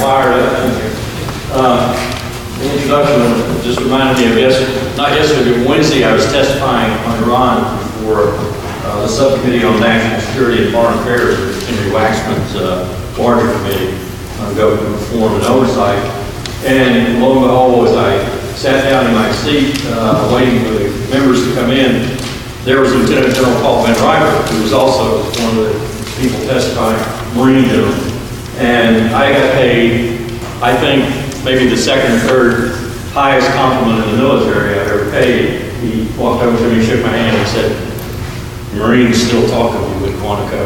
wired up in here. The introduction just reminded me of not yesterday, but Wednesday, I was testifying on Iran before the Subcommittee on National Security and Foreign Affairs, Henry Waxman's larger committee on government reform and oversight. And lo and behold, as I sat down in my seat waiting for the members to come in, there was Lieutenant General Paul Van Riper, who was also one of the people testifying, Marine General. And I got paid, I think, maybe the second or third highest compliment in the military I've ever paid. He walked over to me, shook my hand, and said, "Marines still talk of you at Quantico."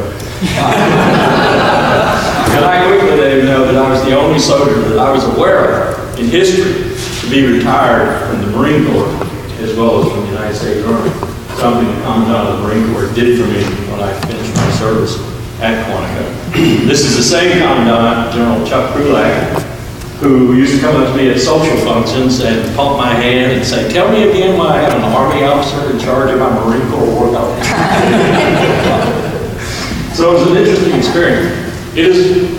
And I quickly let him know that I was the only soldier that I was aware of in history to be retired from the Marine Corps as well as from the United States Army. Something the Commandant of the Marine Corps did for me when I finished my service at Quantico. This is the same Commandant, General Chuck Krulak, who used to come up to me at social functions and pump my hand and say, "Tell me again why I have an Army officer in charge of my Marine Corps war college." So it was an interesting experience. It is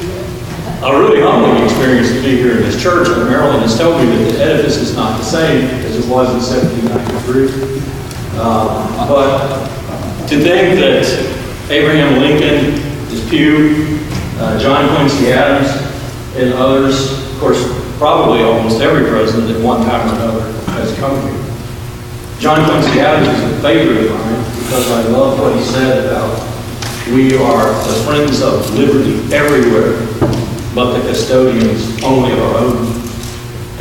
a really humbling experience to be here in this church. And Marilyn has told me that the edifice is not the same as it was in 1793. But to think that Abraham Lincoln, his pew, John Quincy Adams, and others, of course, probably almost every president at one time or another has come here. John Quincy Adams is a favorite of mine because I love what he said about we are the friends of liberty everywhere, but the custodians only of our own.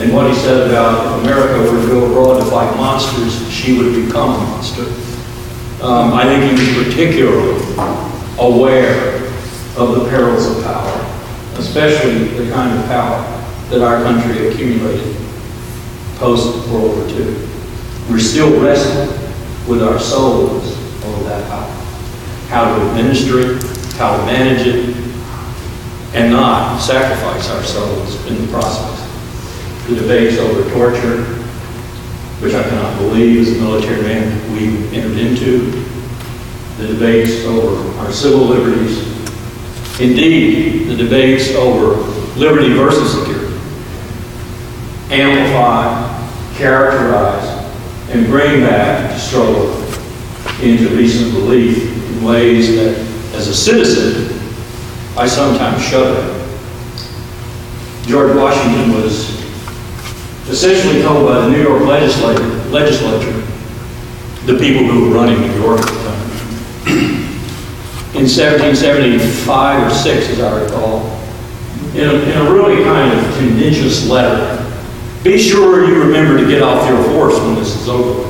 And what he said about if America were to go abroad to fight monsters, she would become a monster. I think he was particularly aware of the perils of power, especially the kind of power that our country accumulated post-World War II. We're still wrestling with our souls over that power. How to administer it, how to manage it, and not sacrifice our souls in the process. The debates over torture, which I cannot believe as a military man we entered into, the debates over our civil liberties, indeed, the debates over liberty versus security, amplify, characterize, and bring back struggle into recent belief in ways that, as a citizen, I sometimes shudder. George Washington was essentially told by the New York legislature, the people who were running New York at the time, in 1775 or 6, as I recall, in a really kind of contentious letter, "Be sure you remember to get off your horse when this is over."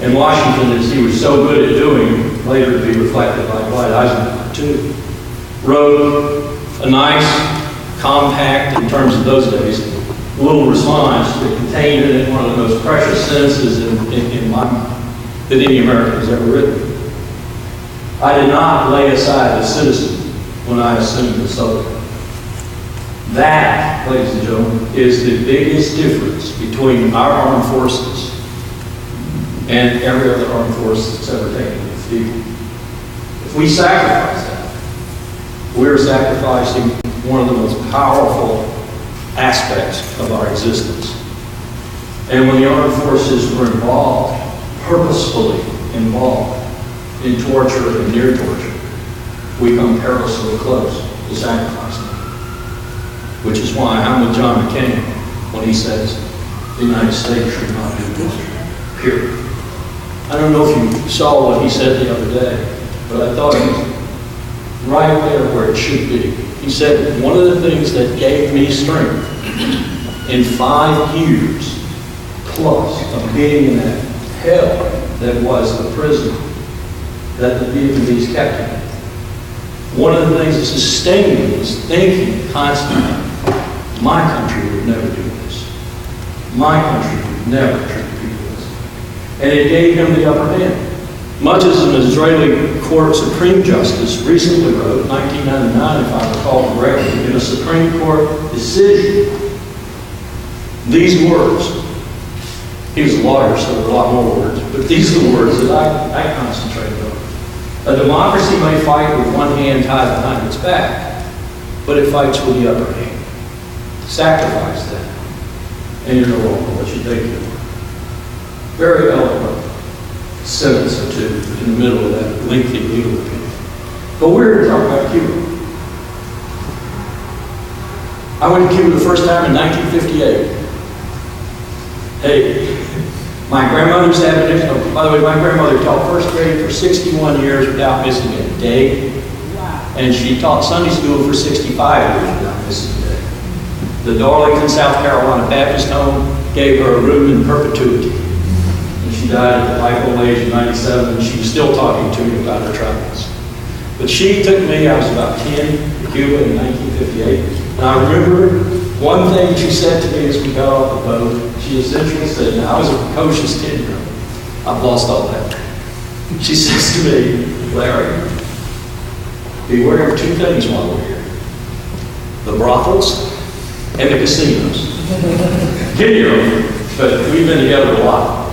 And Washington, as he was so good at doing, later to be reflected by Dwight Eisenhower too, wrote a nice, compact, in terms of those days, little response that contained in it one of the most precious sentences in my mind that any American has ever written. "I did not lay aside the citizen when I assumed the soldier." That, ladies and gentlemen, is the biggest difference between our armed forces and every other armed force that's ever taken the field. If we sacrifice that, we're sacrificing one of the most powerful aspects of our existence. And when the armed forces were involved, purposefully involved, in torture and near torture, we come perilously close to sacrificing them. Which is why I'm with John McCain when he says the United States should not do torture, period. I don't know if you saw what he said the other day, but I thought it was right there where it should be. He said, one of the things that gave me strength in 5 years plus of being in that hell that was the prison that the Vietnamese kept me, one of the things that sustained me was thinking constantly, my country would never do this. My country would never treat people this. And it gave him the upper hand. Much as an Israeli court Supreme Justice recently wrote, 1999 if I recall correctly, in a Supreme Court decision, these words. He was a lawyer, so there were a lot more words, but these are the words that I concentrated on. A democracy may fight with one hand tied behind its back, but it fights with the other hand. Sacrifice that, and you're no longer what you think you are. Very eloquent sentence or two in the middle of that lengthy legal opinion. But we're here to talk about Cuba. I went to Cuba the first time in 1958. Hey, my grandmother's admonition, by the way, my grandmother taught first grade for 61 years without missing a day. Wow. And she taught Sunday school for 65 years without missing a day. The Darlington, South Carolina Baptist Home gave her a room in perpetuity. And she died at the ripe old age of 97, and she was still talking to me about her travels. But she took me, I was about 10, to Cuba in 1958. And I remember one thing she said to me as we got off the boat. She essentially said, now I was a precocious 10-year-old. I've lost all that. She says to me, Larry, beware of two things while we're here. The brothels and the casinos. 10-year-old, but we've been together a lot.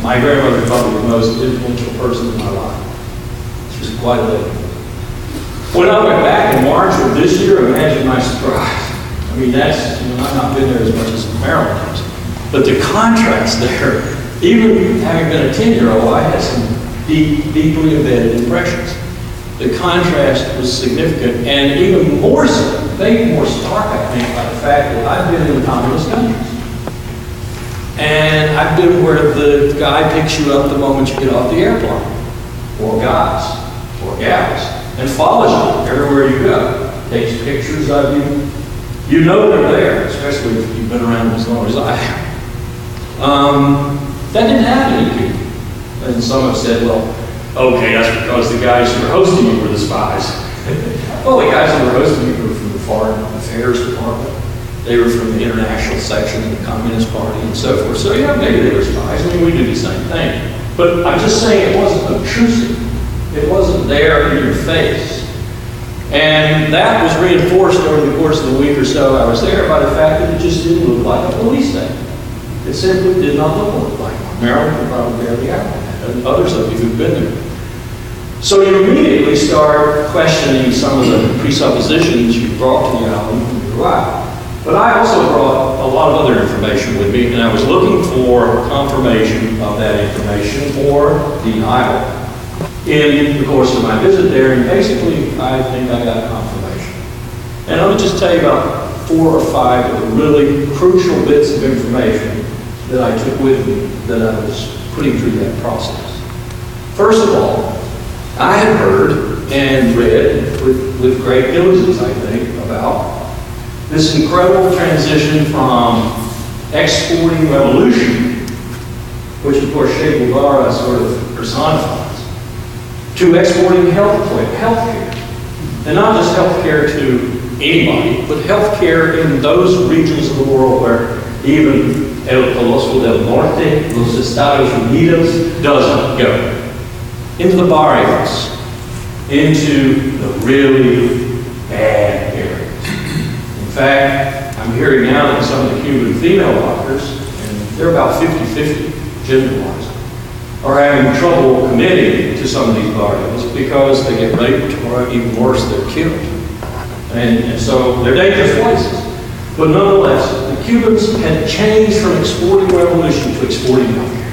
My grandmother is probably the most influential person in my life. She was quite a lady. When I went back in March of this year, imagine my surprise. I mean, that's, I've not been there as much as Maryland has. But the contrast there, even having been a 10-year-old, I had some deeply embedded impressions. The contrast was significant, and even more so, maybe more stark, I think, by the fact that I've been in communist countries. And I've been where the guy picks you up the moment you get off the airplane, or guys, or gals, and follows you everywhere you go, takes pictures of you. You know they're there, especially if you've been around as long as I have. That didn't happen in Cuba. And some have said, well, okay, that's because the guys who were hosting you were the spies. Well, the guys who were hosting you were from the Foreign Affairs Department. They were from the international section of the Communist Party and so forth. So yeah, maybe they were spies. I mean, we do the same thing. But I'm just saying it wasn't obtrusive. It wasn't there in your face. And that was reinforced over the course of the week or so I was there by the fact that it just didn't look like a police station. It simply did not look like one. Maryland would probably barely have one, and others of you who've been there. So you immediately start questioning some of the presuppositions you brought to the island when you arrived. But I also brought a lot of other information with me, and I was looking for confirmation of that information or denial in the course of my visit there, and basically I think I got confirmation. And I'm going to just tell you about 4 or 5 of the really crucial bits of information that I took with me that I was putting through that process. First of all, I had heard and read with great diligence, I think, about this incredible transition from exporting revolution, which of course Che Guevara sort of personifies, to exporting health care. And not just health care to anybody, but health care in those regions of the world where even El Coloso del Norte, los Estados Unidos, doesn't go. Into the barrios, into the really bad areas. In fact, I'm hearing now that some of the Cuban female doctors, and they're about 50-50 gender-wise, are having trouble committing to some of these barrios because they get raped, or even worse, they're killed. And so they're dangerous places. But nonetheless, the Cubans had changed from exporting revolution to exporting healthcare.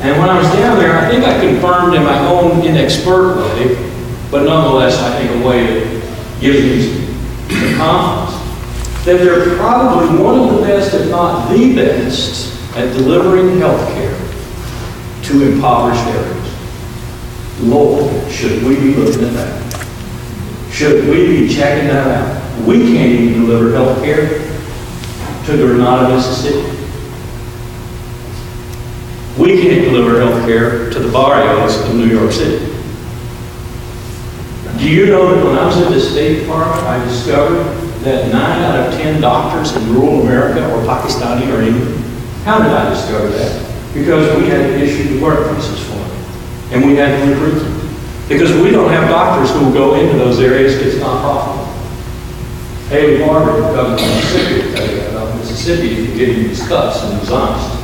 And when I was down there, I think I confirmed in my own inexpert way, but nonetheless, I think a way that gives me the confidence, that they're probably one of the best, if not the best, at delivering health care to impoverished areas. Lord, should we be looking at that? Should we be checking that out? We can't even deliver health care to Grenada, Mississippi. We can't deliver health care to the barrios of New York City. Do you know that when I was in the State Department, I discovered that 9 out of 10 doctors in rural America are Pakistani or Indian? How did I discover that? Because we had to issue the workplaces for them. And we had to recruit them. Because we don't have doctors who will go into those areas because it's not profitable. Haley Barber, who comes from Mississippi, will tell you about Mississippi if you get in these cuts and these honest.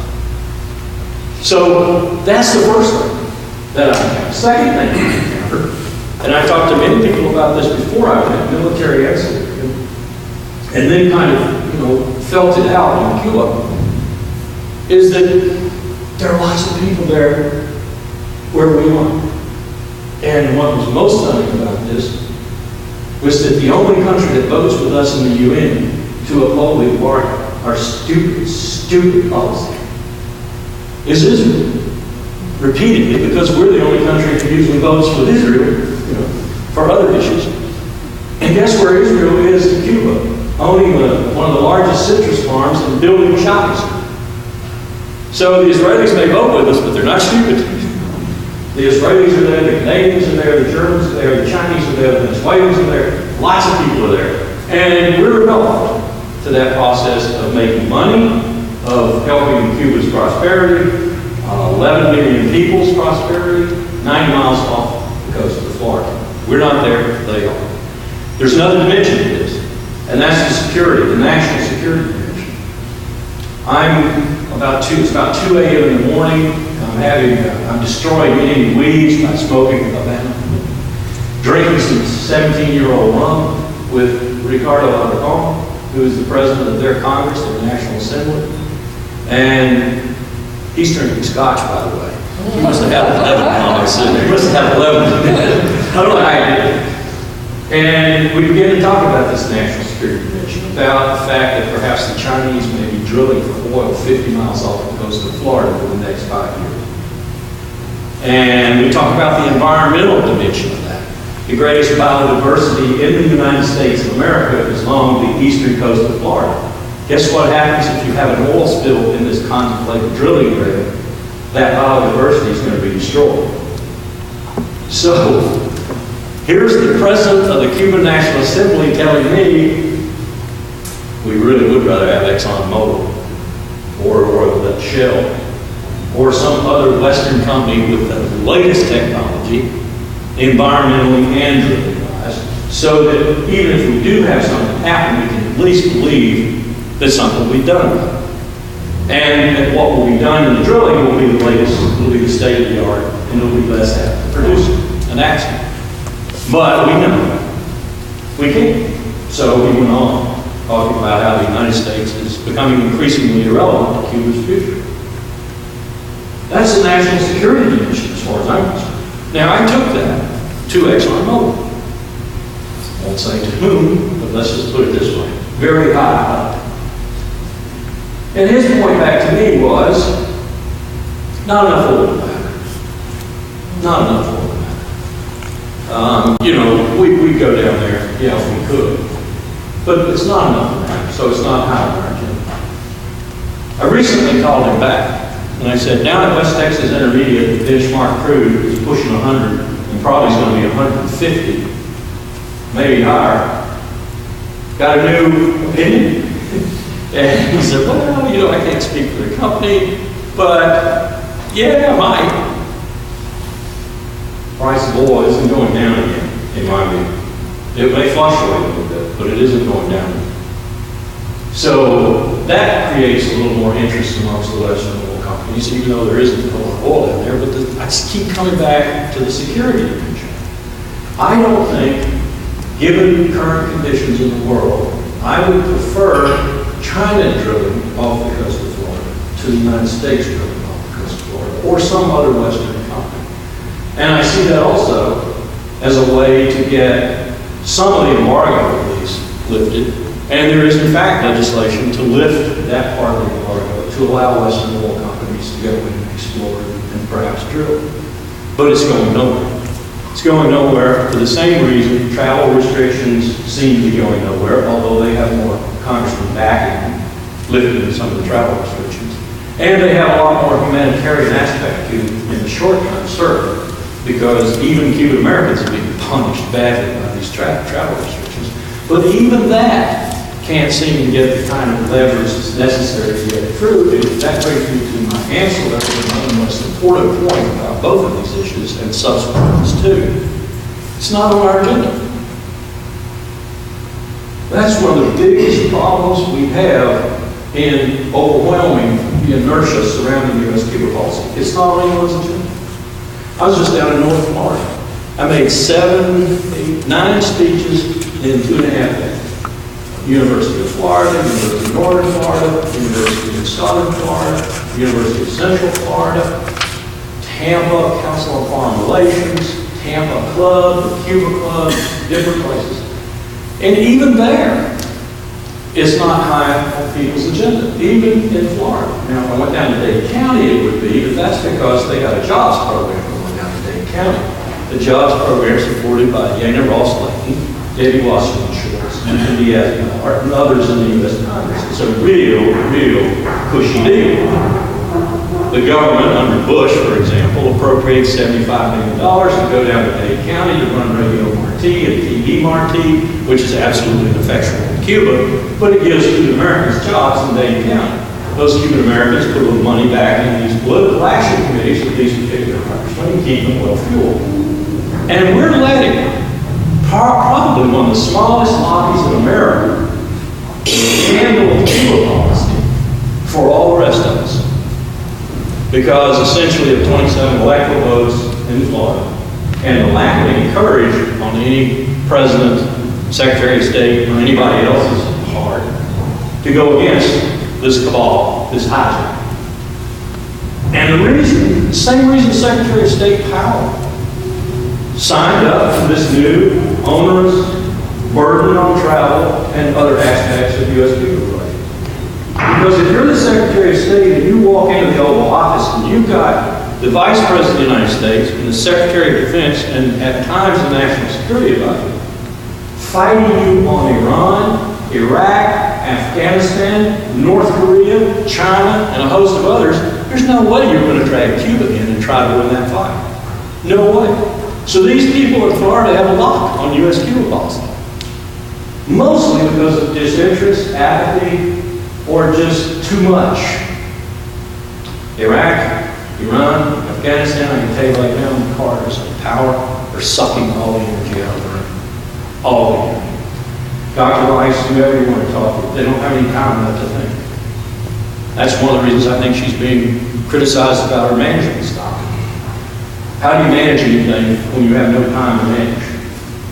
So that's the first thing that I encountered. Second thing I encountered, and I talked to many people about this before I went, military exit, and then kind of, felt it out in Cuba, is that there are lots of people there where we are. And what was most stunning about this was that the only country that votes with us in the UN to uphold the embargo, our stupid, stupid policy, is Israel. Repeatedly, because we're the only country that usually votes with Israel, for other issues. And guess where Israel is in Cuba? Owning one of the largest citrus farms and building shopping centers. So the Israelis may vote with us, but they're not stupid. The Israelis are there, the Canadians are there, the Germans are there, the Chinese are there, the Venezuelans are there, lots of people are there. And we're involved to that process of making money, of helping Cuba's prosperity, 11 million people's prosperity, 90 miles off the coast of Florida. We're not there, they are. There's another dimension to this, and that's the security, the national security dimension. It's about 2 a.m. in the morning. I'm destroying any weeds by smoking Havana, drinking some 17-year-old rum with Ricardo Alarcón, who is the president of their Congress, their National Assembly. And he's drinking scotch, by the way. He must have had 11 comics in there. He must have had 11. I don't know how he did it. And we began to talk about this national security dimension, about the fact that perhaps the Chinese may be drilling for oil 50 miles off the coast of Florida for the next 5 years. And we talk about the environmental dimension of that. The greatest biodiversity in the United States of America is along the eastern coast of Florida. Guess what happens if you have an oil spill in this contemplated drilling area? That biodiversity is going to be destroyed. So, here's the president of the Cuban National Assembly telling me we really would rather have ExxonMobil or Shell or some other Western company with the latest technology, environmentally and drilling-wise, so that even if we do have something happen, we can at least believe that something will be done about it. And that what will be done in the drilling will be the latest, will be the state of the art, and it will be less apt to produce an accident. But we know we can't. So he went on talking about how the United States is becoming increasingly irrelevant to Cuba's future. That's the national security dimension as far as I'm concerned. Now, I took that to ExxonMobil. I won't say to whom, but let's just put it this way. Very high up. And his point back to me was, not enough oil to matter. Not enough oil to matter. We'd go down there, if we could. But it's not enough to matter, so it's not high on our agenda. I recently called him back, and I said, down at West Texas Intermediate, the benchmark crude is pushing 100, and probably is going to be 150, maybe higher. Got a new opinion? And he said, well, I can't speak for the company, but yeah, I might. Price of oil isn't going down again, in my view. It may fluctuate a little bit, but it isn't going down. So that creates a little more interest amongst the Western oil companies, even though there isn't a lot of oil in there. But I just keep coming back to the security dimension. I don't think, given current conditions in the world, I would prefer China drilling off the coast of Florida to the United States drilling off the coast of Florida, or some other Western company. And I see that also as a way to get some of the embargo at least lifted. And there is, in fact, legislation to lift that part of the embargo to allow Western oil companies to go in and explore and perhaps drill. But it's going nowhere. It's going nowhere for the same reason travel restrictions seem to be going nowhere, although they have more congressmen backing lifting some of the travel restrictions. And they have a lot more humanitarian aspect to in the short term, certainly, because even Cuban Americans are being punished badly by these travel restrictions. But even that can't seem to get the kind of leverage that's necessary to get it through. And that brings me to my ancillary and the most important point about both of these issues and subsequent ones too. It's not on our agenda. That's one of the biggest problems we have in overwhelming the inertia surrounding U.S.-Cuba policy. It's not on anyone's agenda. I was just down in North Florida. I made 7, 8, 9 speeches in 2.5 days. University of Florida, University of Northern Florida, University of Southern Florida, University of Central Florida, Tampa Council on Foreign Relations, Tampa Club, the Cuba Club, different places. And even there, it's not high on people's agenda, even in Florida. Now, if I went down to Dade County, it would be, but that's because they got a jobs program going down to Dade County. The jobs program is supported by Dana Ross Layton, Debbie Washington Schultz, and Diaz Balart, and others in the U.S. Congress. It's a real cushy deal. The government, under Bush, for example, appropriated $75 million to go down to Dade County to run Radio Marti and TV Marti, which is absolutely ineffectual in Cuba, but it gives Cuban Americans jobs in Dade County. Those Cuban Americans put a little money back in these political action committees with these particular congressmen and keep them well fueled. And we're letting probably one of the smallest lobbies in America handle the Cuba policy for all the rest of us. Because essentially of 27 electoral votes in Florida and the lack of any courage on any president, secretary of state, or anybody else's part to go against this cabal, this hijack. And the same reason Secretary of State Powell signed up for this new onerous burden on travel and other aspects of U.S. Cuba relations. Because if you're the Secretary of State and you walk into the Oval Office and you've got the Vice President of the United States and the Secretary of Defense and at times the National Security Advisor fighting you on Iran, Iraq, Afghanistan, North Korea, China, and a host of others, there's no way you're going to drag Cuba in and try to win that fight. No way. So these people in Florida have a lock on U.S. Cuba policy. Mostly because of disinterest, apathy, or just too much. Iraq, Iran, Afghanistan, I can tell you right now, the Carters of power are sucking all the energy out of the room. All the energy. Dr. Rice, whoever you want to talk to, they don't have any time left to think. That's one of the reasons I think she's being criticized about her management style. How do you manage anything when you have no time to manage?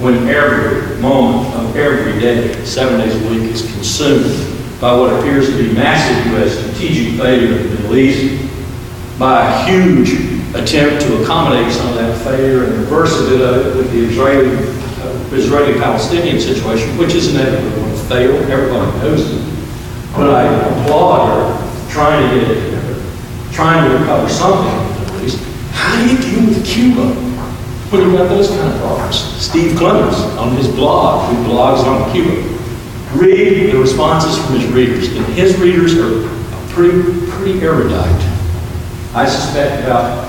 When every moment of every day, 7 days a week, is consumed by what appears to be massive U.S. strategic failure in the Middle East, by a huge attempt to accommodate some of that failure and reverse a bit of it with the Israeli-Palestinian situation, which is inevitably going to fail. Everybody knows it. But I applaud her trying to get it together, trying to recover something at least. How do you deal with Cuba when you've got those kind of problems? Steve Clemens, on his blog, who blogs on Cuba, read the responses from his readers, and his readers are pretty erudite. I suspect about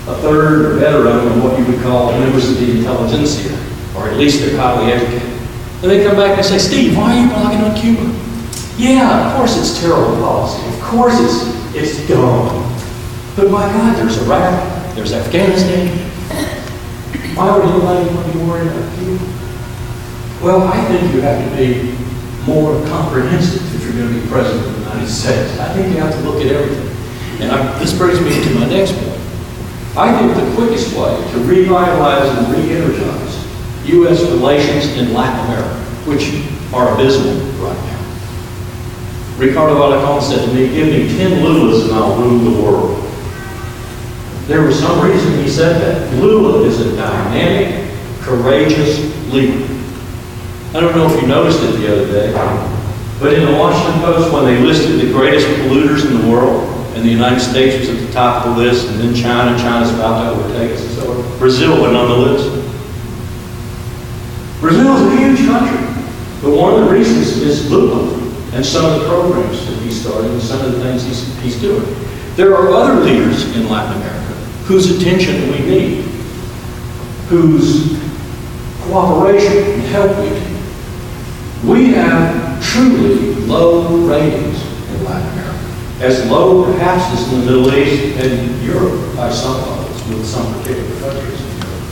a third or better of them are what you would call members of the intelligentsia, or at least they're highly educated. And they come back and say, Steve, why are you blogging on Cuba? Yeah, of course it's terrible policy. Of course it's dumb. But my God, there's Iraq, there's Afghanistan. Why would anybody want to be worried about Cuba? Well, I think you have to be more comprehensive if you're going to be president of the United States. I think you have to look at everything. And this brings me to my next point. I think the quickest way to revitalize and re-energize U.S. relations in Latin America, which are abysmal right now. Ricardo Alarcón said to me, give me 10 Lulas and I'll rule the world. There was some reason he said that. Lula is a dynamic, courageous leader. I don't know if you noticed it the other day, but in the Washington Post, when they listed the greatest polluters in the world, and the United States was at the top of the list, and then China's about to overtake us, and so on. Brazil went on the list. Brazil is a huge country, but one of the reasons is Lula and some of the programs that he started and some of the things he's doing. There are other leaders in Latin America whose attention we need, whose cooperation and help we need. We have truly low ratings in Latin America. As low perhaps as in the Middle East and Europe by some levels with some particular countries in Europe.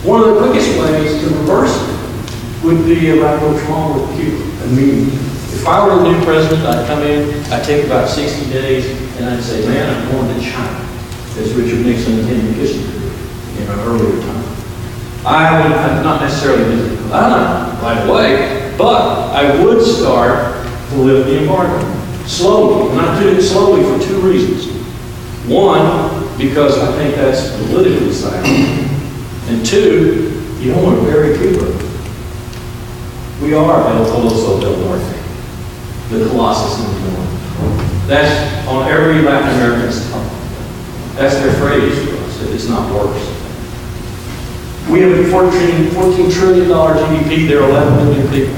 One of the quickest ways to reverse it would be about what's wrong with Cuba. I mean, if I were the new president, I'd come in, I'd take about 60 days, and I'd say, man, I'm going to China, as Richard Nixon and Henry Kissinger did in an earlier time. I would not necessarily visit Havana right away, But I would start to lift the embargo slowly. And I do it slowly for two reasons. One, because I think that's politically sound. And two, you don't want to bury Cuba. We are El Coloso del Norte, the Colossus in the north. That's on every Latin American's tongue. That's their phrase for us, if it's not worse. We have a $14 trillion GDP, there are 11 million people.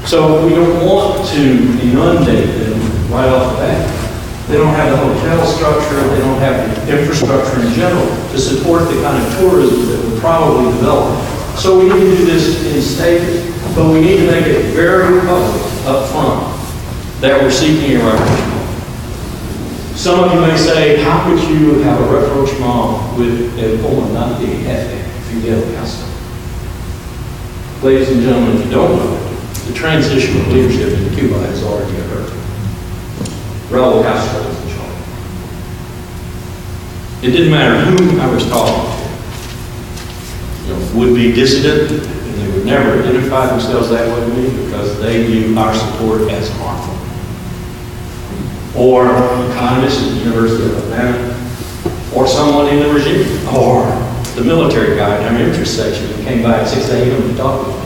So we don't want to inundate them right off the bat. They don't have the hotel structure, they don't have the infrastructure in general to support the kind of tourism that would probably develop. So we need to do this in stages, but we need to make it very public up front that we're seeking a rapprochement. Some of you may say, how could you have a rapprochement with El Comandante Jefe, Fidel Castro? Ladies and gentlemen, if you don't know, the transition of leadership in Cuba has already occurred. Raul Castro was in charge. It didn't matter who I was talking to. Would-be dissident, and they would never identify themselves that way to me because they view our support as harmful. Or economists at the University of Atlanta, or someone in the regime, or the military guy in our interest section who came by at 6 a.m. to talk with me.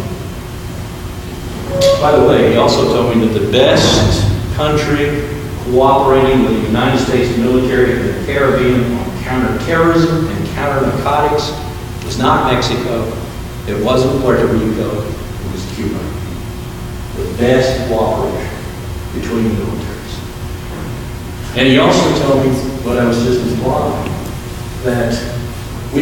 By the way, he also told me that the best country cooperating with the United States military in the Caribbean on counterterrorism and counter-narcotics was not Mexico, it wasn't Puerto Rico, it was Cuba. The best cooperation between the militaries. And he also told me what I was just implying, that we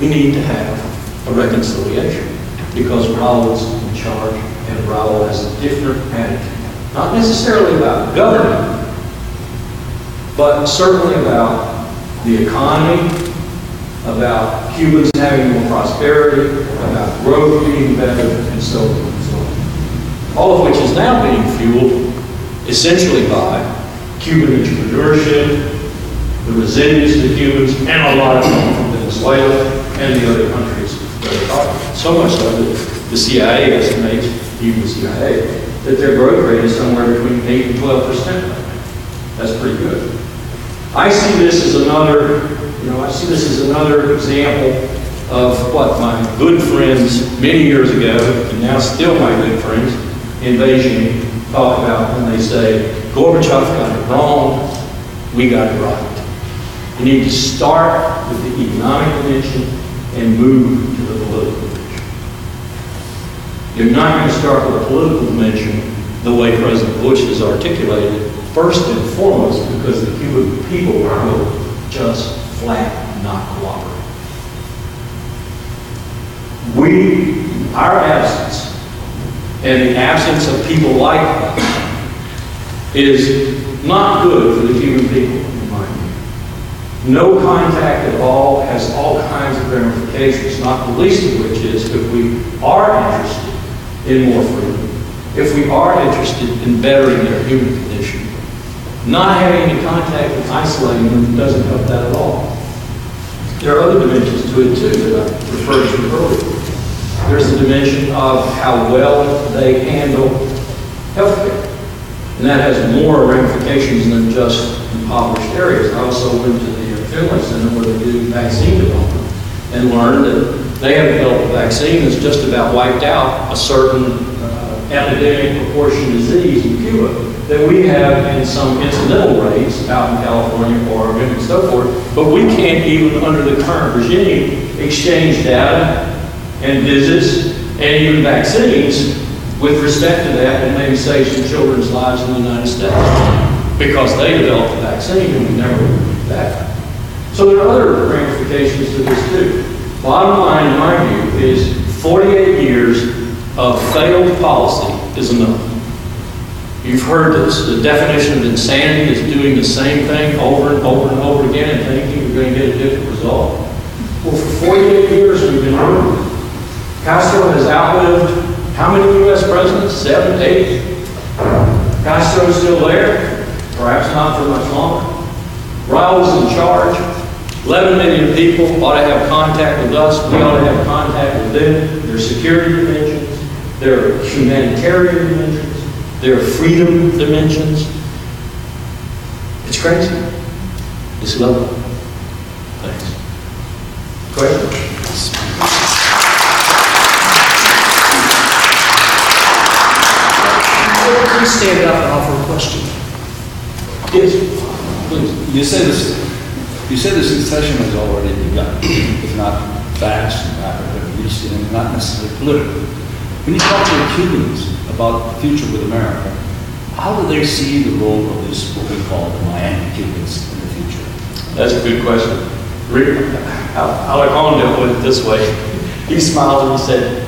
need to have a reconciliation because Raul's in charge and Raul has a different attitude. Not necessarily about government, but certainly about the economy, about Cubans having more prosperity, about growth being better, and so on and so on. All of which is now being fueled essentially by Cuban entrepreneurship, the resilience of the Cubans, and a lot of them from Venezuela and the other countries that are talking. So much so that the CIA estimates, even the CIA, that their growth rate is somewhere between 8 and 12%. That's pretty good. I see this as another example of what my good friends many years ago, and now still my good friends in Beijing, talk about when they say, Gorbachev got it wrong, we got it right. You need to start with the economic dimension and move to the political dimension. You're not going to start with a political dimension the way President Bush has articulated, first and foremost because the Cuban people will just flat not cooperate. Our absence and the absence of people like us is not good for the Cuban people, in my view. No contact at all has all kinds of ramifications, not the least of which is if we are interested in more freedom, if we are interested in bettering their human condition, not having any contact and isolating them doesn't help that at all. There are other dimensions to it too that I referred to earlier. There's the dimension of how well they handle healthcare. And that has more ramifications than just impoverished areas. I also went to the Finland Center where they do vaccine development and learned that they have developed a vaccine that's just about wiped out a certain epidemic proportion disease in Cuba that we have in some incidental rates out in California, Oregon, and so forth. But we can't even, under the current regime, exchange data and visits and even vaccines with respect to that and maybe save some children's lives in the United States because they developed the vaccine and we never did that. So there are other ramifications to this too. Bottom line, in my view, is 48 years of failed policy is enough. You've heard this. The definition of insanity is doing the same thing over and over and over again and thinking you're going to get a different result. Well, for 48 years we've been doing it. Castro has outlived how many U.S. presidents? 7, 8? Castro's still there, perhaps not for much longer. Raul's in charge. 11 million people ought to have contact with us. We ought to have contact with them. Their security dimensions, there are humanitarian dimensions, there are freedom dimensions. It's crazy. It's lovely. Thanks. Question? Please stand up and offer a question. Yes, please. You say the succession has already begun, if not fast and rapid, but at least not necessarily political. When you talk to the Cubans about the future with America, how do they see the role of this, what we call the Miami Cubans in the future? That's a good question. Alec Holland dealt with it this way. He smiled and he said,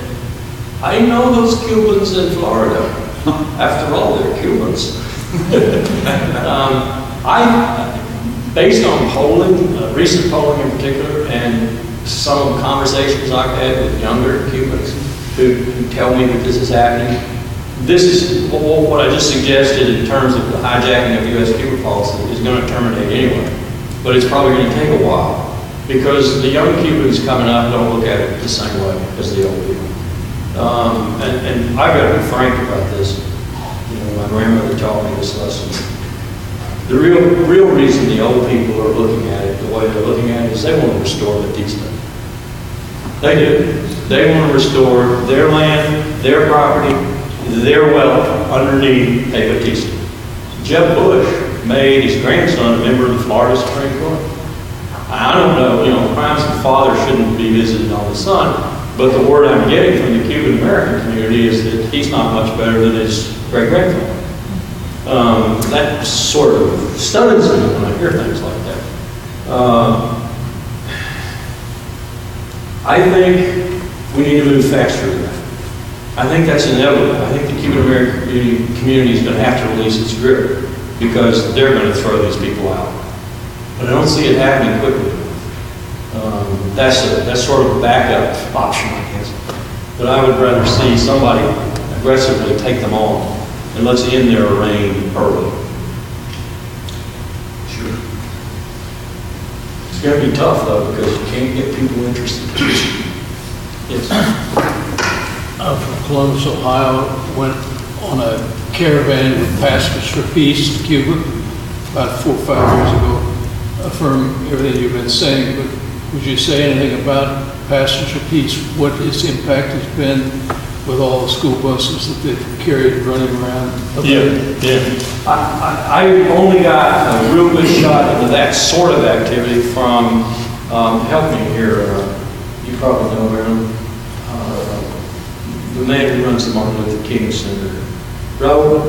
I know those Cubans in Florida. After all, they're Cubans. Based on polling, recent polling in particular, and some conversations I've had with younger Cubans who tell me that this is happening, this is what I just suggested in terms of the hijacking of U.S.-Cuba policy is going to terminate anyway. But it's probably going to take a while because the young Cubans coming up don't look at it the same way as the old people. And I've got to be frank about this. You know, my grandmother taught me this lesson. The real reason the old people are looking at it the way they're looking at it is they want to restore Batista. They do. They want to restore their land, their property, their wealth underneath a Batista. Jeb Bush made his grandson a member of the Florida Supreme Court. I don't know, you know, crimes of the father shouldn't be visited on the son, but the word I'm getting from the Cuban American community is that he's not much better than his great-grandfather. That sort of stuns me when I hear things like that. I think we need to move faster than that. I think that's inevitable. I think the Cuban American community is going to have to release its grip because they're going to throw these people out. But I don't see it happening quickly. That's sort of a backup option, I guess. But I would rather see somebody aggressively take them on and let's end their reign early. Sure. It's going to be tough, though, because you can't get people interested. Yes. From Columbus, Ohio, went on a caravan with Pastors for Peace to Cuba about 4 or 5 years ago. Affirm everything you've been saying, but would you say anything about Pastors for Peace? What its impact has been with all the school buses that they've carried running around? Yeah. I only got a real good shot into that sort of activity from, help me here, you probably know him, the man who runs the Martin Luther King Center, Raul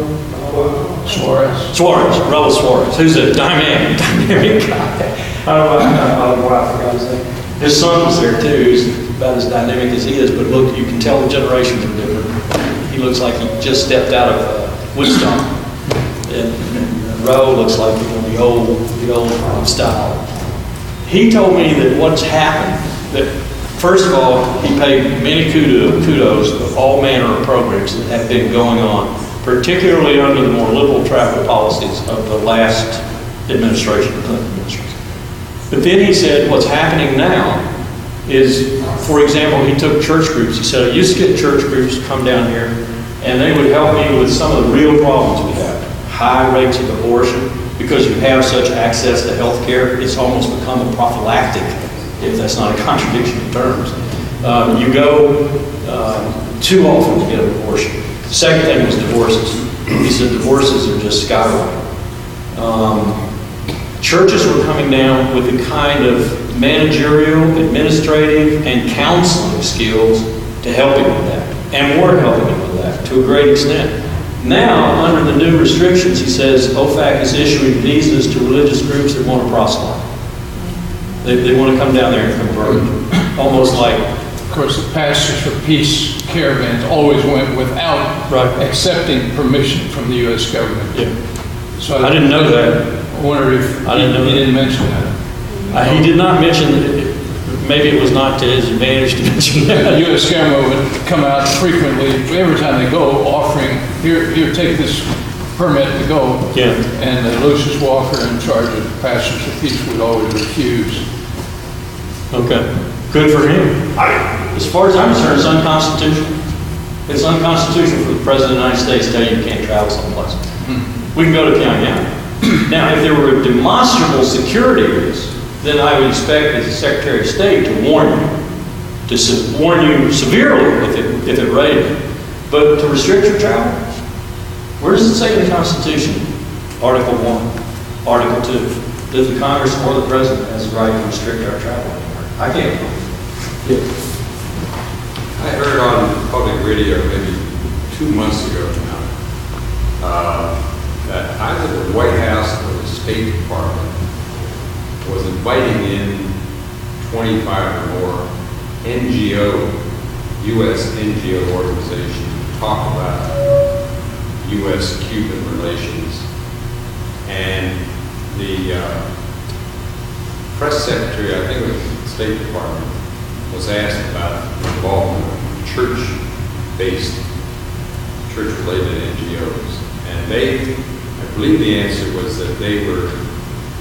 Suarez, who's a dynamic guy. I forgot his name. His son was there too. He's about as dynamic as he is, but look, you can tell the generations are different. He looks like he just stepped out of Woodstock. And Raul looks like the old style. He told me that what's happened, that first of all, he paid many kudos to all manner of programs that have been going on, particularly under the more liberal travel policies of the last administration, the Clinton administration. But then he said what's happening now is, for example, he took church groups. He said, I used to get church groups to come down here, and they would help me with some of the real problems we have. High rates of abortion. Because you have such access to health care, it's almost become a prophylactic, if that's not a contradiction in terms. You go too often to get an abortion. The second thing was divorces. He said divorces are just skyrocketing. Churches were coming down with the kind of managerial, administrative, and counseling skills to help him with that. And were helping him with that to a great extent. Now, under the new restrictions, he says OFAC is issuing visas to religious groups that want to proselyte. They want to come down there and convert. Almost like... Of course, the Pastors for Peace caravans always went without accepting permission from the U.S. government. Yeah. So I didn't know that. I wonder if he didn't mention that. He did not mention that. Maybe it was not to his advantage to mention that. The U.S. government would come out frequently, every time they go, offering, here, take this permit to go. Yeah. And Lucius Walker, in charge of Pastors for Peace, would always refuse. Okay. Good for him. As far as I'm concerned, it's unconstitutional. It's unconstitutional for the President of the United States to tell you you can't travel someplace. We can go to Pyongyang. Now, if there were a demonstrable security risk, then I would expect the Secretary of State to warn you severely if it raided. But to restrict your travel, where does it say in the Constitution, Article 1, Article 2, that the Congress or the President has the right to restrict our travel anywhere? I can't. Yeah. I heard on public radio maybe 2 months ago now that either the White House or the State Department was inviting in 25 or more U.S. NGO organizations to talk about U.S.-Cuban relations. And the press secretary, I think it was the State Department, was asked about involvement of church-based, church-related NGOs. And I believe the answer was that they were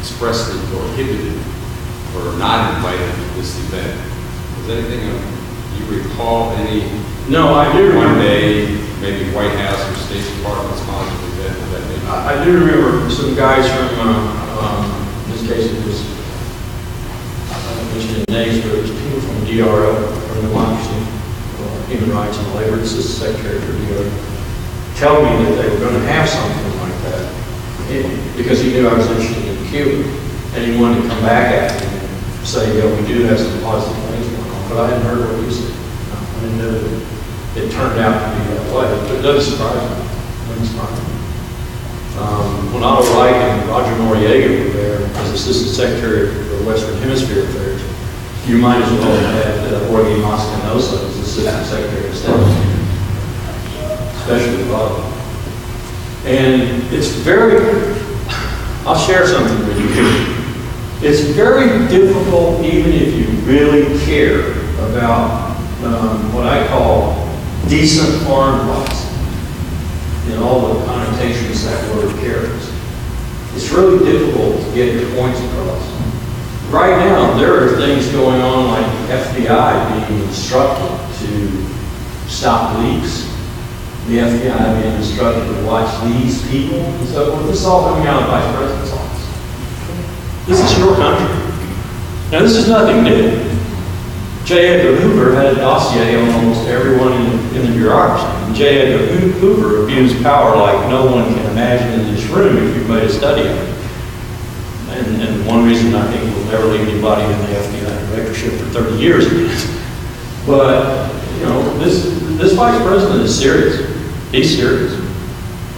expressly prohibited or not invited to this event. Was anything, you recall any? No, I do remember. One day, maybe White House or State Department sponsored event that maybe? I do remember some guys from, in this case it was, I don't mention any names, but it was people from DRO, from Democracy, Human Rights and Labor, Assistant Secretary for DRO, tell me that they were going to have something like that because he knew I was interested in Cuba and he wanted to come back at me and say, yeah, we do have some positive things going on, but I hadn't heard what you said. I didn't know that it turned out to be that way, but it doesn't surprise me. It doesn't surprise me. When Otto Reich and Roger Noriega were there as Assistant Secretary for Western Hemisphere Affairs, you might as well have had Jorge Mascanosa as Assistant Secretary of State, especially Bob. And it's I'll share something with you here. It's very difficult, even if you really care about what I call decent foreign policy, and all the connotations that word carries. It's really difficult to get your points across. Right now, there are things going on like FBI being instructed to stop leaks, the FBI being instructed to watch these people, and so forth. This is all coming out of the Vice President's office. This is your country. Now, this is nothing new. J. Edgar Hoover had a dossier on almost everyone in the bureaucracy. And J. Edgar Hoover abused power like no one can imagine in this room if you've made a study of it. And one reason I think we'll never leave anybody in the FBI directorship for 30 years again. But, you know, this vice president is serious. He's serious.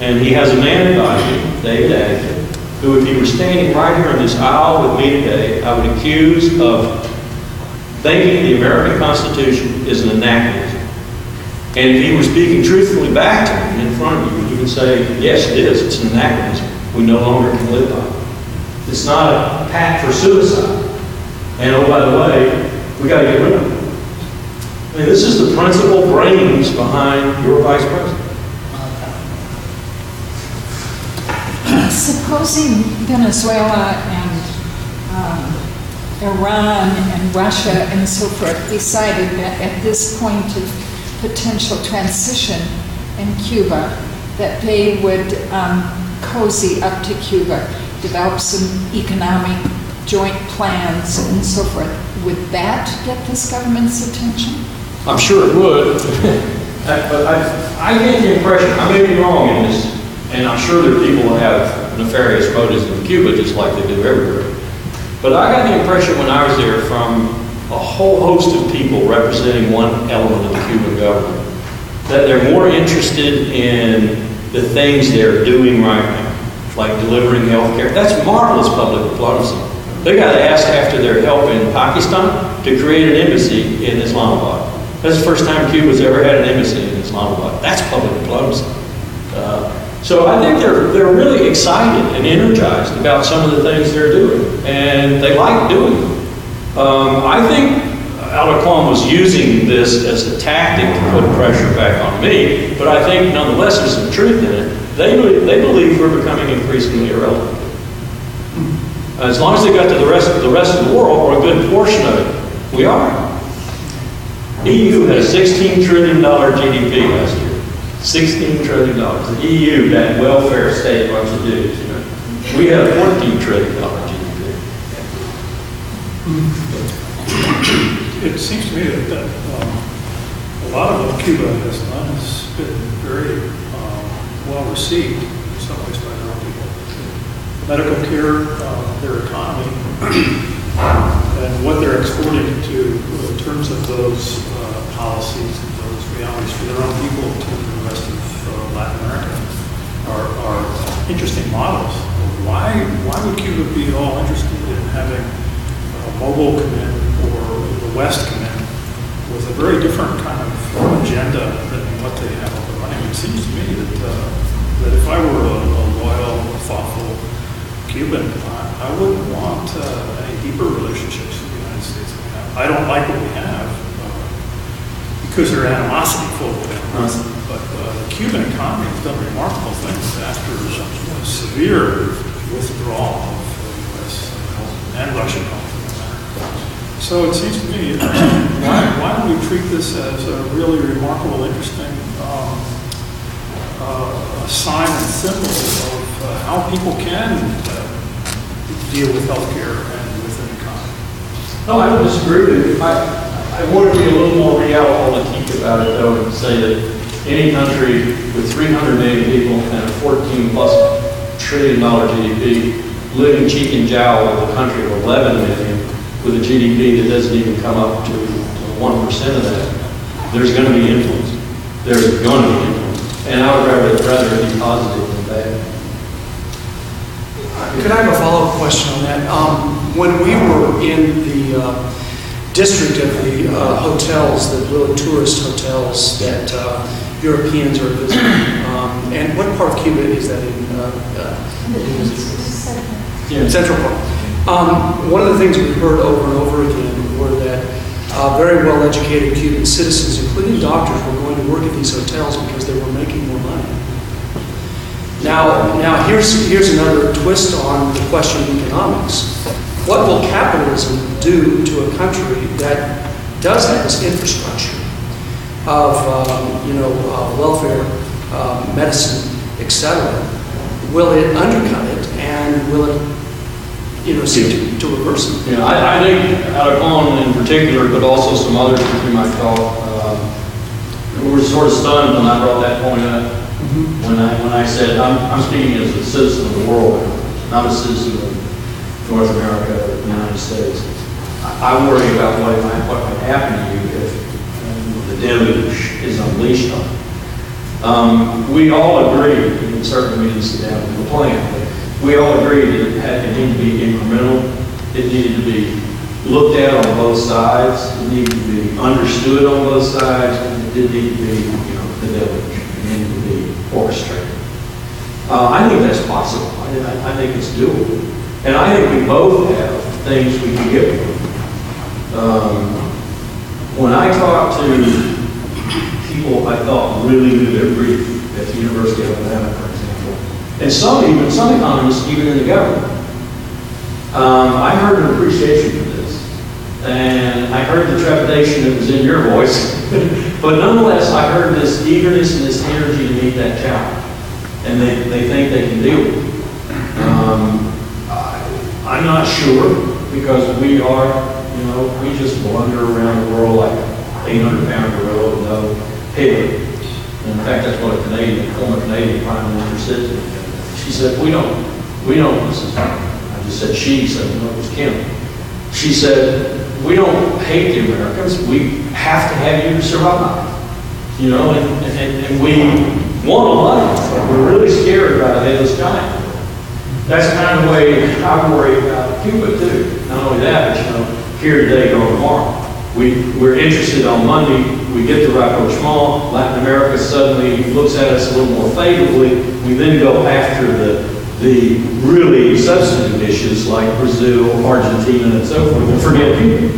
And he has a man about him, David Adkin, who if he were standing right here in this aisle with me today, I would accuse of thinking the American Constitution is an anachronism. And if he were speaking truthfully back to me in front of you, he would say, yes, it is. It's an anachronism. We no longer can live by it. It's not a pact for suicide. And oh, by the way, we got to get rid of it. I mean, this is the principal brains behind your vice president. Supposing Venezuela and Iran and Russia and so forth decided that at this point of potential transition in Cuba, that they would cozy up to Cuba, develop some economic joint plans and so forth. Would that get this government's attention? I'm sure it would. But I get the impression, I may be wrong in this, and I'm sure there are people who have nefarious motives in Cuba just like they do everywhere. But I got the impression when I was there from a whole host of people representing one element of the Cuban government that they're more interested in the things they're doing right now, like delivering health care. That's marvelous public diplomacy. They got asked after their help in Pakistan to create an embassy in Islamabad. That's the first time Cuba's ever had an embassy in Islamabad. That's public diplomacy. So I think they're really excited and energized about some of the things they're doing, and they like doing them. I think Alarcon was using this as a tactic to put pressure back on me, but I think nonetheless there's some truth in it. They believe we're becoming increasingly irrelevant. As long as they got to the rest of the world, or a good portion of it, we are. EU had a $16 trillion GDP last year. $16 trillion. The EU, that welfare state, bunch of dudes, you know. We had a $14 trillion GDP. It seems to me that a lot of what Cuba has done has been very well received in some ways by their own people. Medical care, their economy, and what they're exporting in terms of those policies and those realities for their own people to the rest of Latin America are interesting models. Why would Cuba be all interested in having mobile come in or the West come in with a very different kind of agenda than what they have up and running? It seems to me that if I were a loyal, thoughtful Cuban, I wouldn't want any deeper relationships with the United States than we have. I don't like what we have because they're animosity, full of animosity. But the Cuban economy has done remarkable things after a severe withdrawal of the U.S. and Russian help from America. So it seems to me, why don't we treat this as a really remarkable, interesting sign and symbol of how people can deal with healthcare and with an economy? No, I don't disagree with you. I want to be a little more realistic about it, though, and say that any country with 300 million people and a 14+ trillion GDP living cheek and jowl with a country of 11 million with a GDP that doesn't even come up to 1% of that, there's going to be influence. There's going to be influence. And I would rather it be positive than bad. Could I have a follow-up question on that? When we were in the district of the hotels, the little tourist hotels that Europeans are visiting, and what part of Cuba is that in? Central Park. One of the things we heard over and over again were that very well-educated Cuban citizens, including doctors, were going to work at these hotels because they were making more money. Now here's another twist on the question of economics. What will capitalism do to a country that does have this infrastructure of welfare, medicine, etc.? Will it undercut it, and will it seek to reverse it? Yeah, I think Alacon in particular, but also some others that you might call, were sort of stunned when I brought that point up. When I said I'm speaking as a citizen of the world, not a citizen of North America or the United States. I worry about what might happen to you if the deluge is unleashed on you. We all agree, and certainly we didn't sit down with the plan, but we all agree that it needed to be incremental. It needed to be looked at on both sides. It needed to be understood on both sides. And it did need to be, the deluge. It needed to be orchestrated. I think that's possible. I think it's doable. And I think we both have things we can give them. When I talk to people I thought really knew their brief at the University of Alabama, for example, and some economists, even in the government, I heard an appreciation for this. And I heard the trepidation that was in your voice. But nonetheless, I heard this eagerness and this energy to meet that challenge. And they think they can deal with it. I'm not sure, because we are, we just wander around the world like an 800-pound gorilla with no head. In fact, that's what a former Canadian Prime Minister said to me. She said, we don't, I just said she said, it was Kim. She said, we don't hate the Americans, we have to have you to survive. And we want a lot of it. We're really scared about a headless giant. That's kind of the way I worry about Cuba too. Not only that, but here today, gone tomorrow. We're interested on Monday, we get to rapprochement, Latin America suddenly looks at us a little more favorably. We then go after the really substantive issues like Brazil, Argentina, and so forth, and forget Cuba.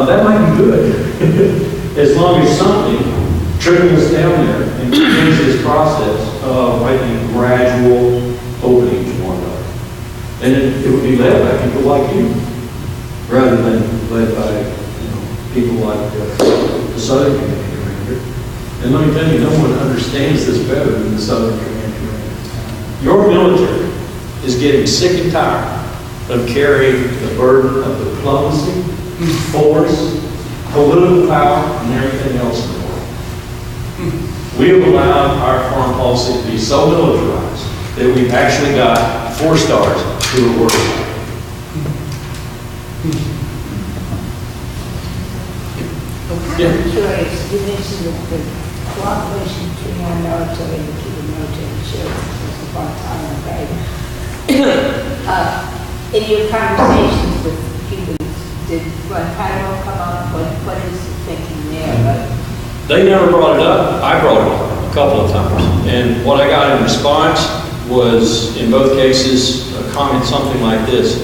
That might be good, as long as something trickles down there and begins this process of, I think, gradual opening to one another. And it would be led by people like you, rather than led by people like the Southern Command Commander. And let me tell you, no one understands this better than the Southern Command Commander. Your military is getting sick and tired of carrying the burden of diplomacy, force, political power, and everything else in the world. We have allowed our foreign policy to be so militarized that we've actually got 4 stars who are worried about it. Yeah. I'm curious, you mentioned that the cooperation between our military and the Cuban military shows was a part-time, okay? In your conversations with Cubans, did Guantanamo come up? What is the thinking there? They never brought it up. I brought it up a couple of times. And what I got in response was, in both cases, a comment something like this: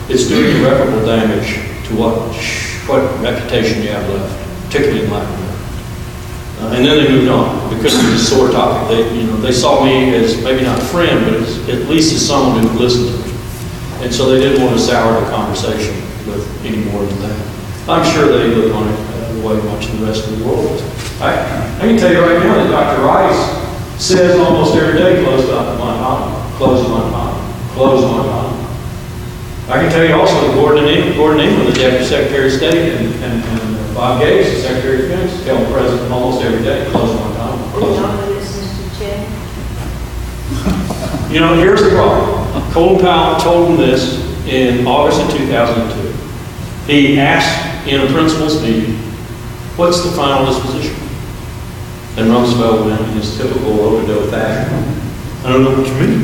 it's doing irreparable damage to what reputation you have left, particularly in Latin America. And then they moved on because it was a sore topic. They saw me as maybe not a friend, but at least as someone who listened to me. And so they didn't want to sour the conversation with any more than that. I'm sure they look on it the way much of the rest of the world is. I can tell you right now that Dr. Rice says almost every day, close Guantanamo, close Guantanamo, close Guantanamo. I can tell you also that Gordon England, the Deputy Secretary of State, and Bob Gates, the Secretary of Defense, tell the President almost every day, close Guantanamo, close Guantanamo. Here's the problem. Colin Powell told him this in August of 2002. He asked in a principals meeting, what's the final disposition? And Rumsfeld went in his typical Ovido fashion. I don't know what you mean.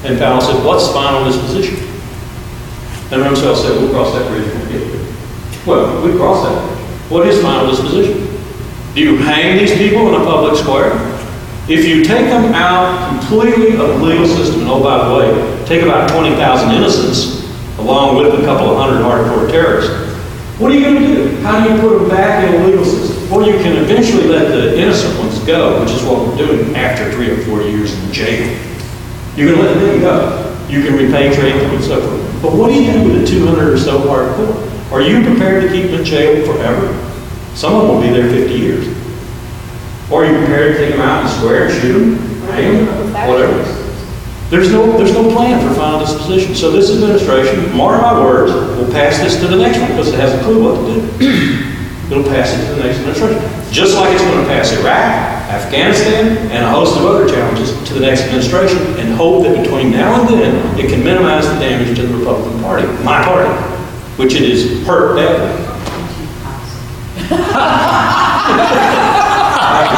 And Powell said, what's the final disposition? And Rumsfeld said, we'll cross that bridge when we get there. Well, we crossed that bridge. What is final disposition? Do you hang these people in a public square? If you take them out completely of the legal system, and oh, by the way, take about 20,000 innocents, along with a couple of hundred hardcore terrorists, what are you going to do? How do you put them back in the legal system? Well, you can eventually let the innocent ones go, which is what we're doing after 3 or 4 years in jail. You can let them go. You can repatriate them and so forth. But what do you do with the 200 or so hardcore? Are you prepared to keep them in jail forever? Some of them will be there 50 years. Or are you prepared to take them out in the square and shoot them, hang them, whatever? There's no plan for final disposition. So this administration, mark my words, will pass this to the next one because it has a clue what to do. It'll pass it to the next administration. Just like it's going to pass Iraq, Afghanistan, and a host of other challenges to the next administration, and hope that between now and then, it can minimize the damage to the Republican Party, my party, which it is hurt badly.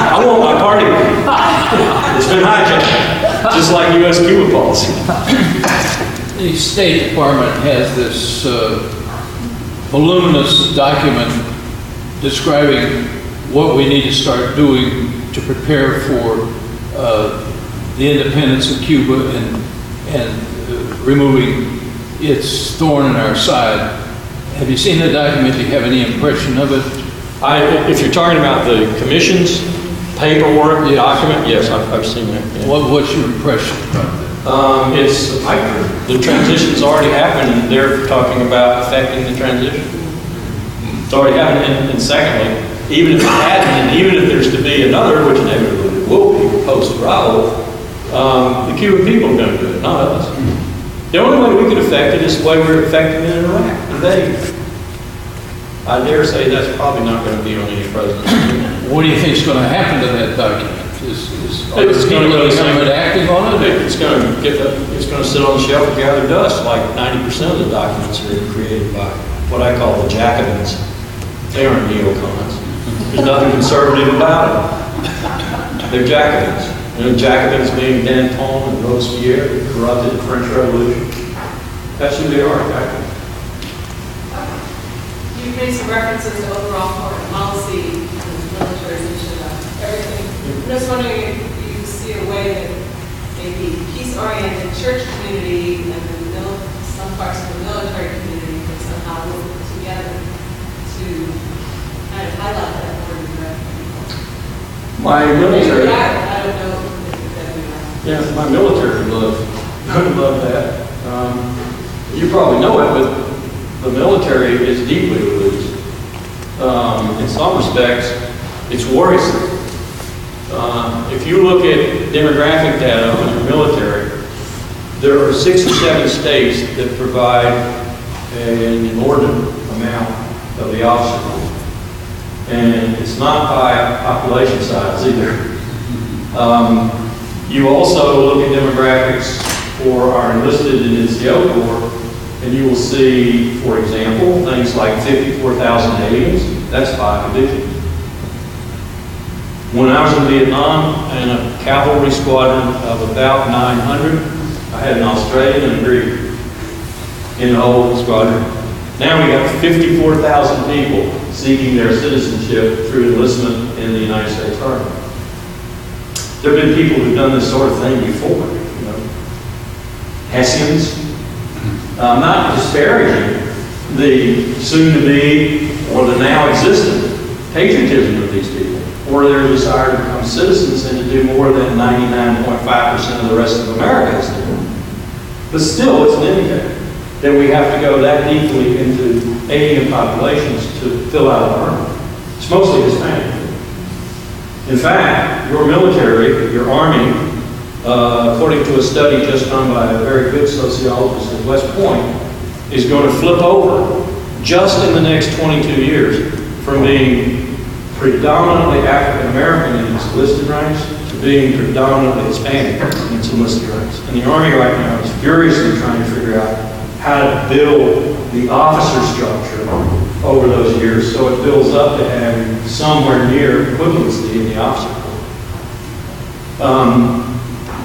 I want my party. It's been hijacked, just like U.S.-Cuba policy. The State Department has this voluminous document describing what we need to start doing to prepare for the independence of Cuba and removing its thorn in our side. Have you seen the document? Do you have any impression of it? If you're talking about the commission's paperwork, document, yes, I've seen that. Yeah. What's your impression about that? The transition's already happened, and they're talking about affecting the transition. It's already happened, and secondly, even if it hadn't, and even if there's to be another, which inevitably will be post-arrival, the Cuban people are going to do it, not us. The only way we could affect it is the way we're affecting it in Iraq. I dare say that's probably not going to be on any president's agenda. What do you think is going to happen to that document? Are It's going to go government acting on it? It's going to sit on the shelf and gather dust. Like 90% of the documents are created by what I call the Jacobins. They aren't neocons. There's nothing conservative about them. They're Jacobins. Jacobins being Danton and Robespierre, who corrupted the French Revolution. That's who they are, Jacobins. You made some references to overall foreign policy, militarization of everything. I'm just wondering if you see a way that maybe peace-oriented church community and some parts of the military community can somehow work together to kind of highlight that word in the My military. I don't know if that would happen. Yeah, my military would love that. You probably know it, but the military is deeply religious. in some respects, it's worrisome. If you look at demographic data on your military, there are 6 or 7 states that provide an inordinate amount of the officer pool. And it's not by population size either. You also look at demographics for our enlisted and NCO Corps, and you will see, for example, things like 54,000 aliens. That's 5 divisions. When I was in Vietnam, in a cavalry squadron of about 900, I had an Australian and a Greek in the whole squadron. Now we got 54,000 people seeking their citizenship through enlistment in the United States Army. There have been people who've done this sort of thing before, you know. Hessians. I'm not disparaging the soon-to-be or the now existent patriotism of these people, or their desire to become citizens and to do more than 99.5% of the rest of America is doing. But still, it's an indicator that we have to go that deeply into alien populations to fill out an army. It's mostly Hispanic. In fact, your military, your army, according to a study just done by a very good sociologist at West Point, is going to flip over just in the next 22 years from being predominantly African American in its enlisted ranks to being predominantly Hispanic in its enlisted ranks. And the Army right now is furiously trying to figure out how to build the officer structure over those years so it builds up to having somewhere near equivalency in the officer corps.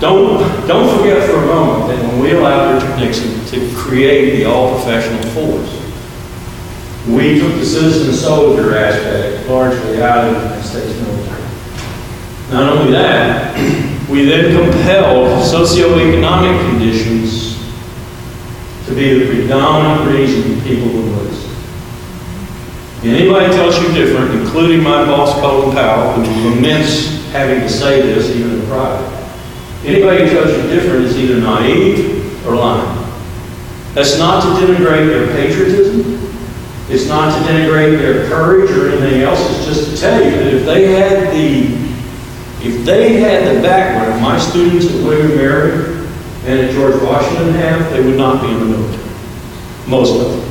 Don't forget for a moment that when we allowed Richard Nixon to create the all-professional force, we took the citizen soldier aspect largely out of the United States military. Not only that, we then compelled socioeconomic conditions to be the predominant reason people would enlist. And anybody tells you different, including my boss, Colin Powell, who laments having to say this even in private, anybody who tells you different is either naive or lying. That's not to denigrate their patriotism. It's not to denigrate their courage or anything else. It's just to tell you that if they had the background my students at William & Mary and at George Washington have, they would not be in the military. Most of them.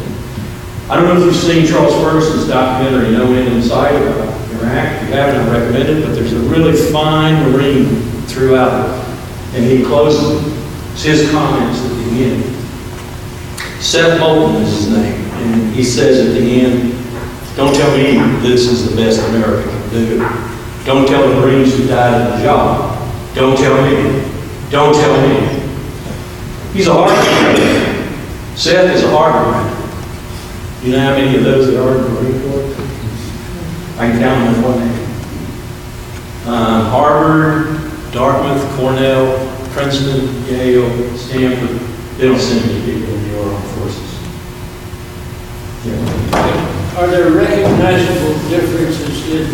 I don't know if you've seen Charles Ferguson's documentary, No End in Sight, about Iraq. If you haven't, I recommend it, but there's a really fine Marine throughout it. And he closes his comments at the end. Seth Moulton is his name. And he says at the end, don't tell me this is the best America can do. Don't tell the Marines who died in the job. Don't tell me. Don't tell me. He's a hard man. Seth is a hard man. You know how many of those that are in the Marine Corps? I can count them with one hand. Harvard, Dartmouth, Cornell, Princeton, Yale, Stanford. They don't send many people in the armed forces. Are there recognizable differences in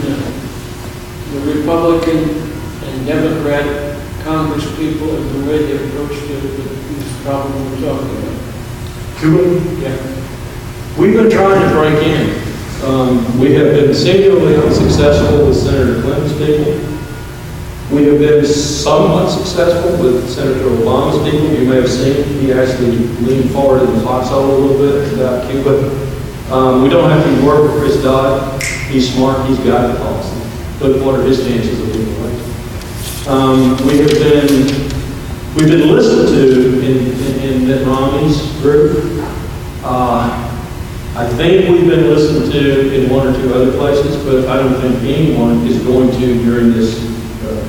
the Republican and Democrat Congress people and the way they approach this problem we're talking about? Cuba? Yeah. We've been trying to break in. We have been singularly unsuccessful with Senator Clinton's people. We have been somewhat successful with Senator Obama's people. You may have seen he actually leaned forward in the foxhole a little bit about Cuba. We don't have to work with Chris Dodd. He's smart. He's got the policy. But what are his chances of being elected? We've been listened to in Mitt Romney's group. I think we've been listened to in one or two other places, but I don't think anyone is going to, during this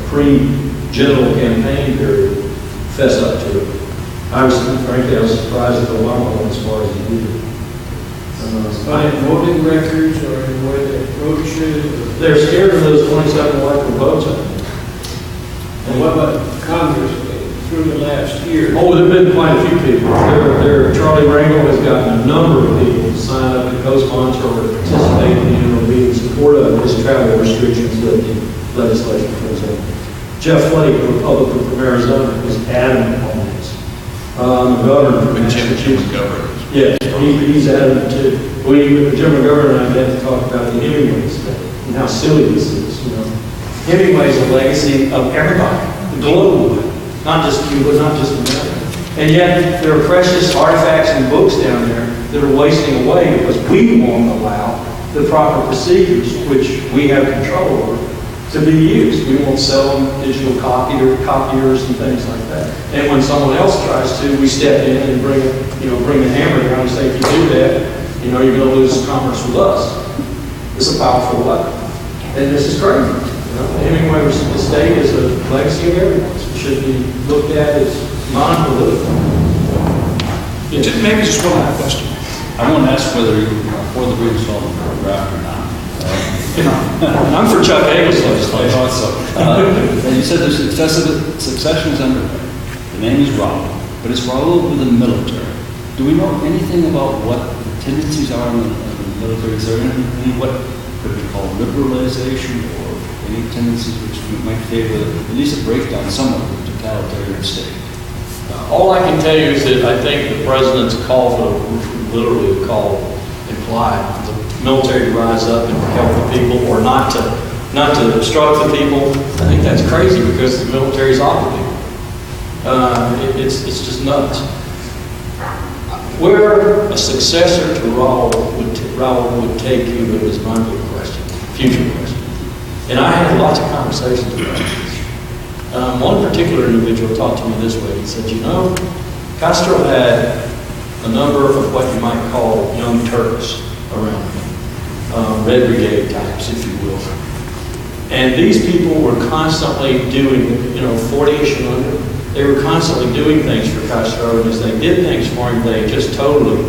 pre-general campaign period, fess up to it. Frankly, I was surprised that Obama went as far as he did. By voting records or in the way they approach it? They're scared of those 27 electoral votes, I think. And what about Congress through the last year? Oh, there have been quite a few people. Charlie Rangel has gotten a number of people to sign up to co-sponsor or to participate in or be in support of his travel restrictions that the legislation brings up. Jeff Flake, a Republican from Arizona, was adamant on this. The governor from Massachusetts. Yeah, he's adamant too. The General Governor and I had to talk about the Hemingways and how silly this is, you know. Hemingway's a legacy of everybody, the globe, not just Cuba, not just America. And yet, there are precious artifacts and books down there that are wasting away because we won't allow the proper procedures, which we have control over, to be used. We won't sell them digital copiers and things like that. And when someone else tries to, we step in and bring the hammer down and say, if you do that, you're going to lose commerce with us. It's a powerful weapon. And this is crazy. Hemingway's estate is a legacy of everyone's. It should be looked at as non-political. Maybe just one more question. I won't ask whether you're for the reinstallment draft or not. I'm for Chuck Hagel's I legislation. thought so. And you said the succession is underway. The name is Raul, but it's Raul with the military. Do we know anything about what the tendencies are in the military? Is there any what could be called liberalization or any tendencies which might favor at least a breakdown somewhat of the totalitarian state? All I can tell you is that I think the president's call for literally the call implied the military to rise up and help the people, or not to obstruct the people. I think that's crazy because the military is off the people. It's just nuts. Where a successor to Raul would take Cuba is my big question, future question. And I had lots of conversations about this. One particular individual talked to me this way. He said, Castro had a number of what you might call young Turks around him, Red Brigade types, if you will. And these people were constantly doing, 40-ish and under, they were constantly doing things for Castro, and as they did things for him, they just totally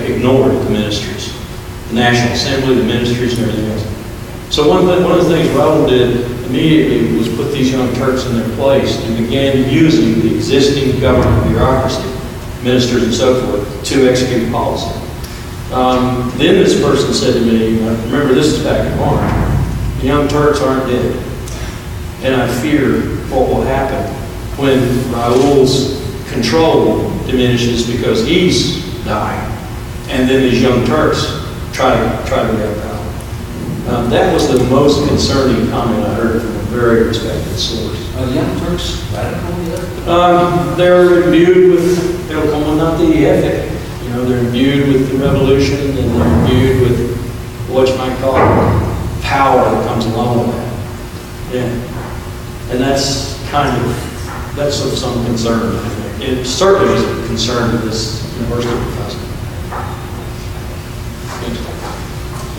ignored the ministries, the National Assembly, the ministries, and everything else. So one of the things Raul did immediately was put these young Turks in their place and began using the existing government bureaucracy, ministers and so forth, to execute policy. Then this person said to me, remember this is back in March, the young Turks aren't dead. And I fear what will happen when Raul's control diminishes because he's dying, and then these young Turks try to grab power. That was the most concerning comment I heard from a very respected source. Young Turks radical yet? They're imbued with El Comandante ethic. They're imbued with the revolution, and they're imbued with what you might call power that comes along with that. Yeah. And that's of some concern. It certainly is a concern to this university professor.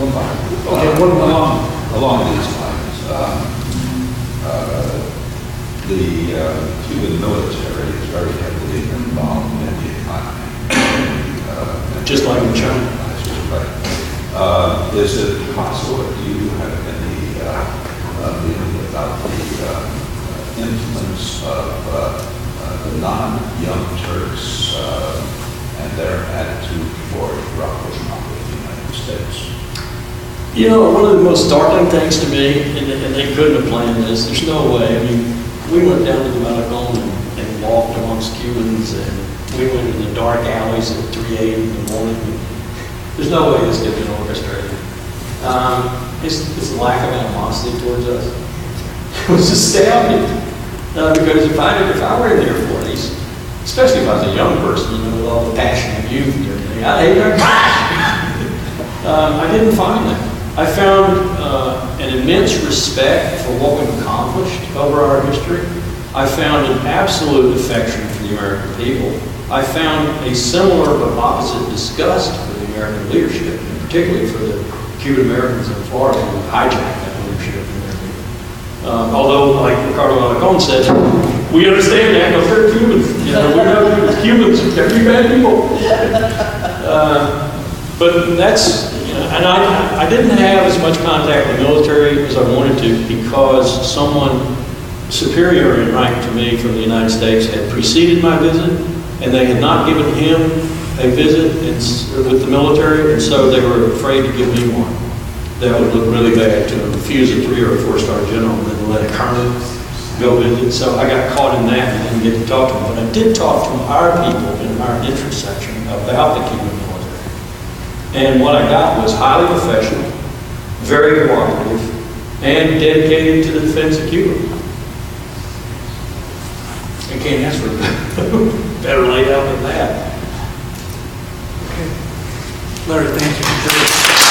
Okay, one more. Along these lines, the Cuban military is very heavily involved in the economy. Just like in China. Right. Is it possible, do you have any feeling about the influence of the non-young Turks and their attitude toward Raul in the United States? One of the most startling things to me, and they couldn't have planned this, there's no way. We went down to the Malecon and walked amongst Cubans, and we went in the dark alleys at 3 a.m. in the morning. There's no way this could have been orchestrated. It's a lack of animosity towards us. It was astounding. Because if I were in the Air Force, especially if I was a young person, with all the passion of youth and everything, I'd hate their guts. I didn't find that. I found an immense respect for what we've accomplished over our history. I found an absolute affection for the American people. I found a similar but opposite disgust for the American leadership, and particularly for the Cuban Americans in Florida who hijacked that leadership in their people. Although, like Ricardo Alarcon said, we understand that because they're Cubans. We know Cubans, they're pretty bad people. But that's, and I didn't have as much contact with the military as I wanted to because someone superior in rank to me from the United States had preceded my visit, and they had not given him a visit with the military, and so they were afraid to give me one. That would look really bad to refuse a 3 or a 4-star general and then let a colonel go visit. So I got caught in that and didn't get to talk to them. But I did talk to our people in our interest section about the Cuban military. And what I got was highly professional, very cooperative, and dedicated to the defense of Cuba. I can't ask for better laid out than that. Larry, thank you.